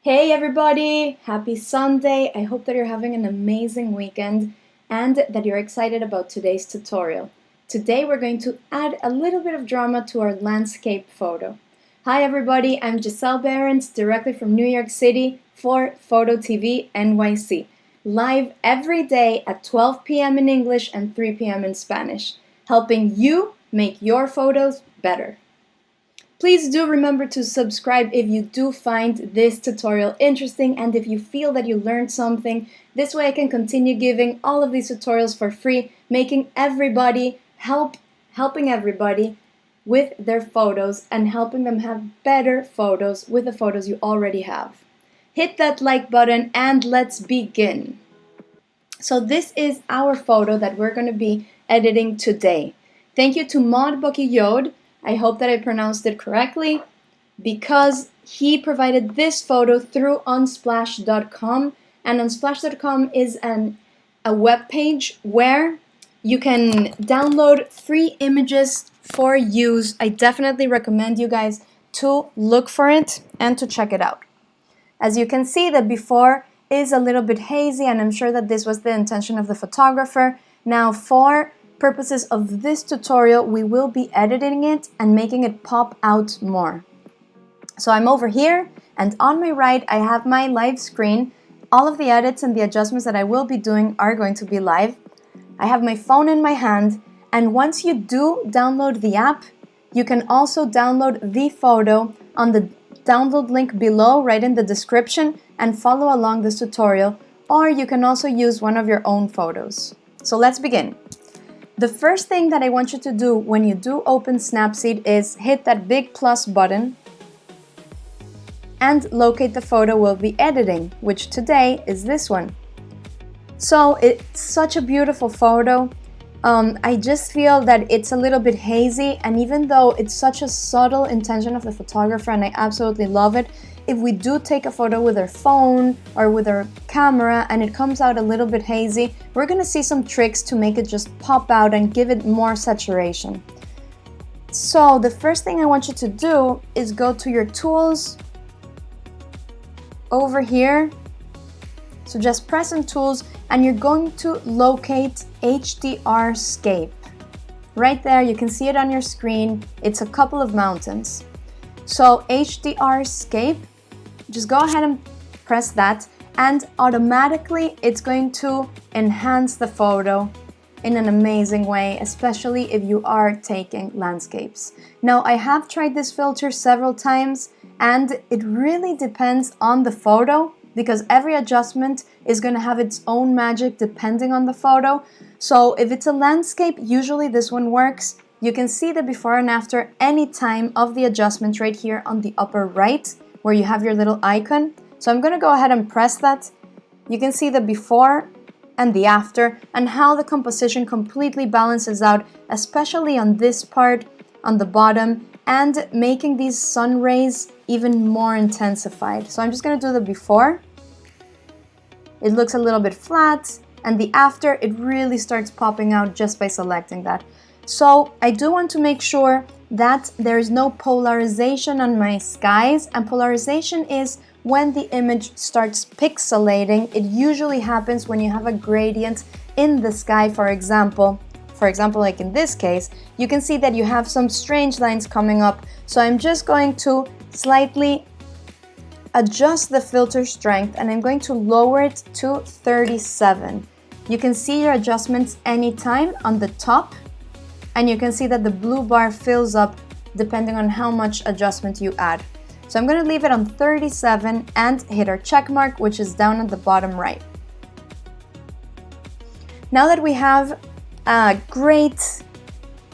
Hey everybody! Happy Sunday! I hope that you're having an amazing weekend and that you're excited about today's tutorial. Today we're going to add a little bit of drama to our landscape photo. Hi everybody, I'm Giselle Behrens, directly from New York City for Photo TV NYC, live every day at 12 p.m. in English and 3 p.m. in Spanish, helping you make your photos better. Please do remember to subscribe if you do find this tutorial interesting and if you feel that you learned something. This way I can continue giving all of these tutorials for free, helping everybody with their photos and helping them have better photos with the photos you already have. Hit that like button and let's begin. So this is our photo that we're going to be editing today. Thank you to Bocquillod. I hope that I pronounced it correctly, because he provided this photo through UNSPLASH.com, and UNSPLASH.com is a web page where you can download free images for use. I definitely recommend you guys to look for it and to check it out. As you can see, the before is a little bit hazy, and I'm sure that this was the intention of the photographer. Now, for purposes of this tutorial, we will be editing it and making it pop out more. So I'm over here, and on my right I have my live screen. All of the edits and the adjustments that I will be doing are going to be live. I have my phone in my hand, and once you do download the app, you can also download the photo on the download link below, right in the description, and follow along this tutorial, or you can also use one of your own photos. So let's begin. The first thing that I want you to do when you do open Snapseed is hit that big plus button and locate the photo we'll be editing, which today is this one. So it's such a beautiful photo. I just feel that it's a little bit hazy, and even though it's such a subtle intention of the photographer and I absolutely love it, if we do take a photo with our phone or with our camera and it comes out a little bit hazy, we're gonna see some tricks to make it just pop out and give it more saturation. So the first thing I want you to do is go to your tools over here. So just press on tools and you're going to locate HDRscape. Right there, you can see it on your screen. It's a couple of mountains. So HDRscape, just go ahead and press that, and automatically it's going to enhance the photo in an amazing way, especially if you are taking landscapes. Now, I have tried this filter several times, and it really depends on the photo, because every adjustment is going to have its own magic depending on the photo. So if it's a landscape, usually this one works. You can see the before and after any time of the adjustment right here on the upper right, where you have your little icon. So I'm going to go ahead and press that. You can see the before and the after and how the composition completely balances out, especially on this part on the bottom, and making these sun rays even more intensified. So I'm just going to do the before. It looks a little bit flat, and the after, it really starts popping out just by selecting that. So I do want to make sure that there is no polarization on my skies, and polarization is when the image starts pixelating. It usually happens when you have a gradient in the sky, for example, like in this case, you can see that you have some strange lines coming up. So I'm just going to slightly adjust the filter strength, and I'm going to lower it to 37. You can see your adjustments anytime on the top, and you can see that the blue bar fills up depending on how much adjustment you add. So I'm going to leave it on 37 and hit our check mark, which is down at the bottom right. Now that we have a great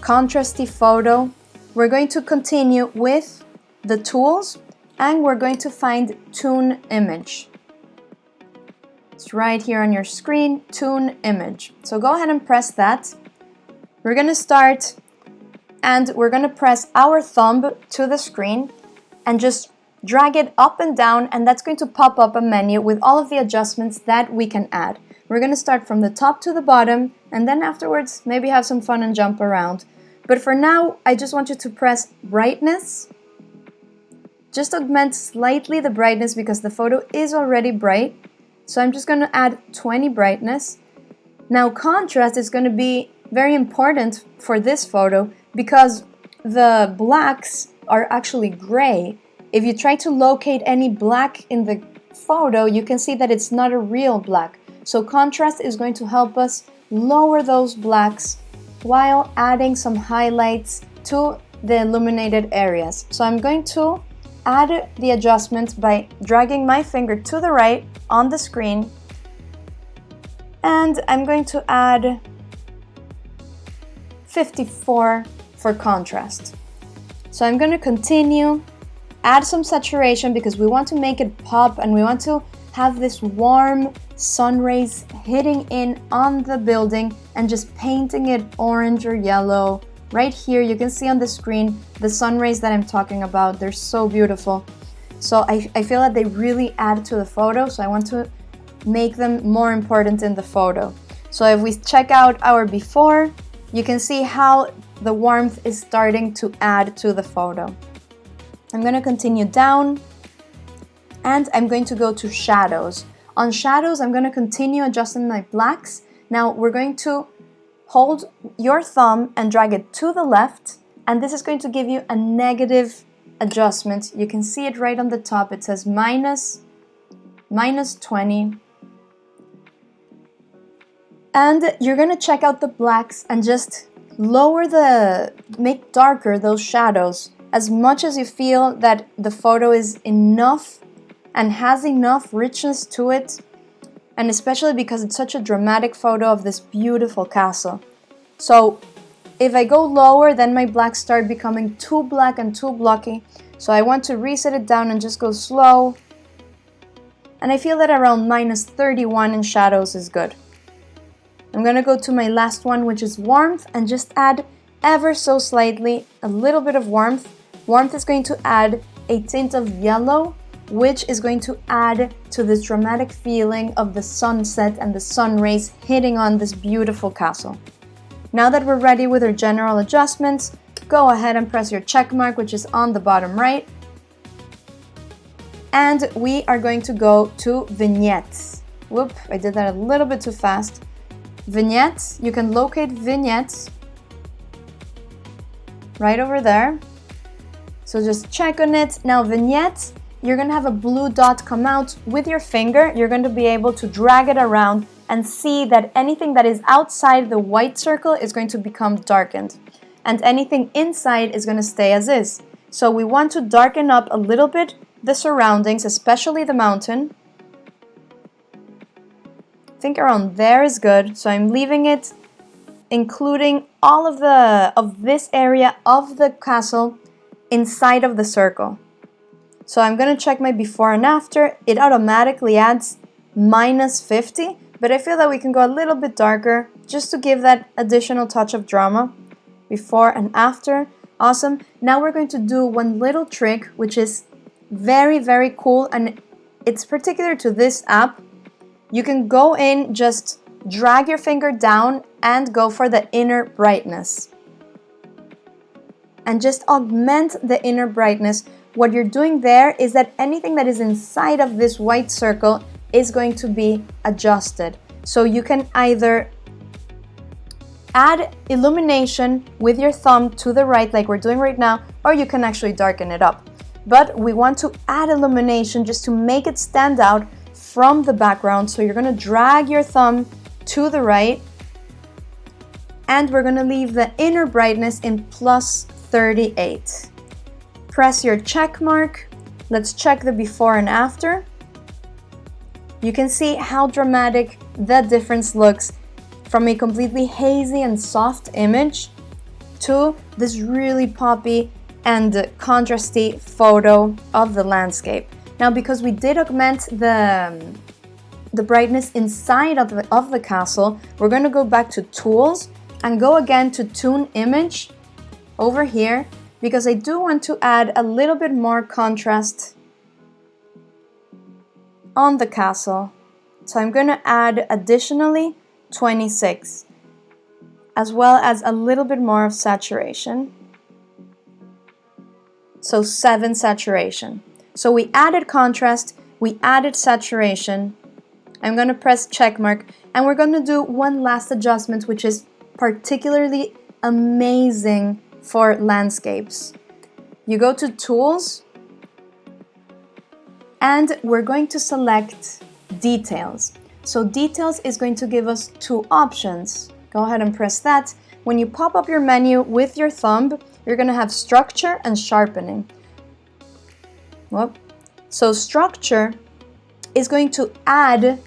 contrasty photo, we're going to continue with the tools, and we're going to find Tune Image. It's right here on your screen, Tune Image. So go ahead and press that. We're going to start, and we're going to press our thumb to the screen and just drag it up and down, and that's going to pop up a menu with all of the adjustments that we can add. We're going to start from the top to the bottom, and then afterwards maybe have some fun and jump around. But for now, I just want you to press brightness, just augment slightly the brightness because the photo is already bright. So I'm just going to add 20 brightness. Now contrast is going to be very important for this photo because the blacks are actually gray. If you try to locate any black in the photo, you can see that it's not a real black. So contrast is going to help us lower those blacks while adding some highlights to the illuminated areas. So I'm going to add the adjustment by dragging my finger to the right on the screen, and I'm going to add 54 for contrast. So I'm going to continue, add some saturation because we want to make it pop and we want to have this warm sun rays hitting in on the building and just painting it orange or yellow. Right here you can see on the screen the sun rays that I'm talking about. They're so beautiful. So I feel that they really add to the photo, so I want to make them more important in the photo. So if we check out our before, you can see how the warmth is starting to add to the photo. I'm going to continue down and I'm going to go to shadows. On shadows, I'm going to continue adjusting my blacks. Now we're going to hold your thumb and drag it to the left, and this is going to give you a negative adjustment. You can see it right on the top. It says minus 20. And you're going to check out the blacks and just make darker those shadows as much as you feel that the photo is enough and has enough richness to it, and especially because it's such a dramatic photo of this beautiful castle. So if I go lower, then my blacks start becoming too black and too blocky. So I want to reset it down and just go slow. And I feel that around minus 31 in shadows is good. I'm going to go to my last one, which is warmth, and just add ever so slightly a little bit of warmth. Warmth is going to add a tint of yellow, which is going to add to this dramatic feeling of the sunset and the sun rays hitting on this beautiful castle. Now that we're ready with our general adjustments, go ahead and press your check mark, which is on the bottom right. And we are going to go to vignettes. Whoop, I did that a little bit too fast. Vignettes, you can locate vignettes right over there. So just check on it. Now vignettes, you're going to have a blue dot come out with your finger. You're going to be able to drag it around and see that anything that is outside the white circle is going to become darkened. And anything inside is going to stay as is. So we want to darken up a little bit the surroundings, especially the mountain. I think around there is good. So I'm leaving it, including all of this area of the castle inside of the circle. So I'm going to check my before and after. It automatically adds minus 50, but I feel that we can go a little bit darker just to give that additional touch of drama. Before and after. Awesome. Now we're going to do one little trick, which is very, very cool, and it's particular to this app. You can go in, just drag your finger down and go for the inner brightness. And just augment the inner brightness. What you're doing there is that anything that is inside of this white circle is going to be adjusted. So you can either add illumination with your thumb to the right like we're doing right now, or you can actually darken it up. But we want to add illumination just to make it stand out from the background. So you're going to drag your thumb to the right, and we're going to leave the inner brightness in plus 38. Press your check mark. Let's check the before and after. You can see how dramatic the difference looks from a completely hazy and soft image to this really poppy and contrasty photo of the landscape. Now, because we did augment the brightness inside of the castle, we're going to go back to Tools and go again to Tune Image over here, because I do want to add a little bit more contrast on the castle. So I'm going to add additionally 26, as well as a little bit more of saturation. So 7 saturation. So we added contrast, we added saturation. I'm going to press check mark, and we're going to do one last adjustment, which is particularly amazing for landscapes. You go to Tools, and we're going to select Details. So Details is going to give us 2 options. Go ahead and press that. When you pop up your menu with your thumb, you're going to have Structure and Sharpening. So Structure is going to add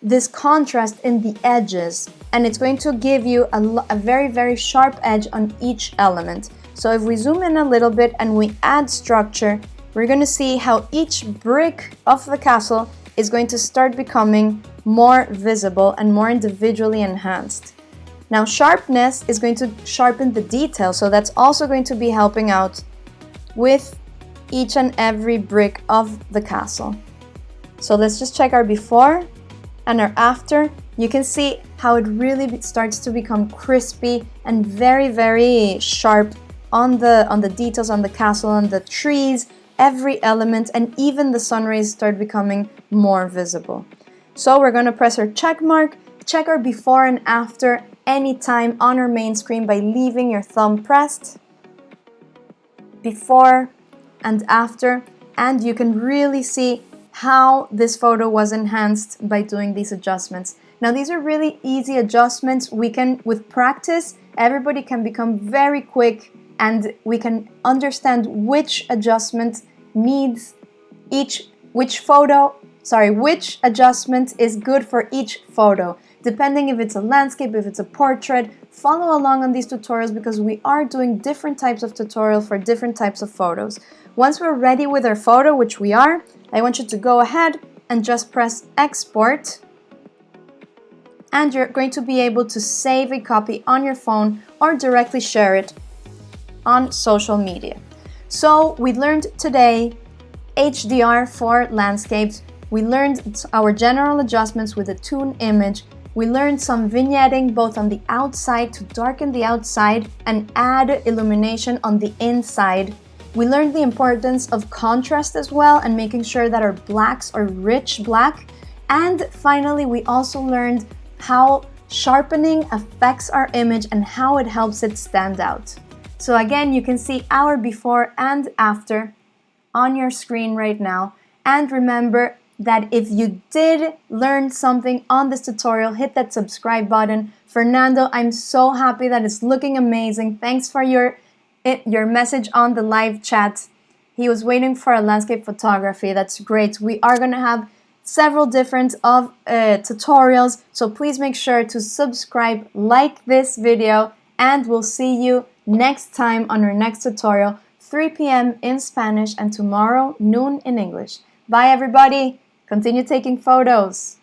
this contrast in the edges, and it's going to give you a very, very sharp edge on each element. So if we zoom in a little bit and we add structure, we're going to see how each brick of the castle is going to start becoming more visible and more individually enhanced. Now sharpness is going to sharpen the detail, so that's also going to be helping out with each and every brick of the castle. So let's just check our before and our after. You can see how it really starts to become crispy and very, very sharp on the details on the castle, on the trees, every element, and even the sun rays start becoming more visible. So we're going to press our check mark, check our before and after anytime on our main screen by leaving your thumb pressed. Before and after, and you can really see how this photo was enhanced by doing these adjustments. Now these are really easy adjustments. We can, with practice, everybody can become very quick, and we can understand which adjustment needs which adjustment is good for each photo, depending if it's a landscape, if it's a portrait. Follow along on these tutorials because we are doing different types of tutorial for different types of photos. Once we're ready with our photo, which we are, I want you to go ahead and just press export, and you're going to be able to save a copy on your phone or directly share it on social media. So we learned today HDR for landscapes. We learned our general adjustments with a toon image. We learned some vignetting both on the outside to darken the outside and add illumination on the inside. We learned the importance of contrast as well and making sure that our blacks are rich black. And finally, we also learned how sharpening affects our image and how it helps it stand out. So again, you can see our before and after on your screen right now. And remember that if you did learn something on this tutorial, hit that subscribe button. Fernando, I'm so happy that it's looking amazing. Thanks for your message on the live chat. He was waiting for a landscape photography. That's great. We are going to have several different tutorials, so please make sure to subscribe, like this video, and we'll see you next time on our next tutorial, 3 p.m. in Spanish and tomorrow noon in English. Bye everybody. Continue taking photos.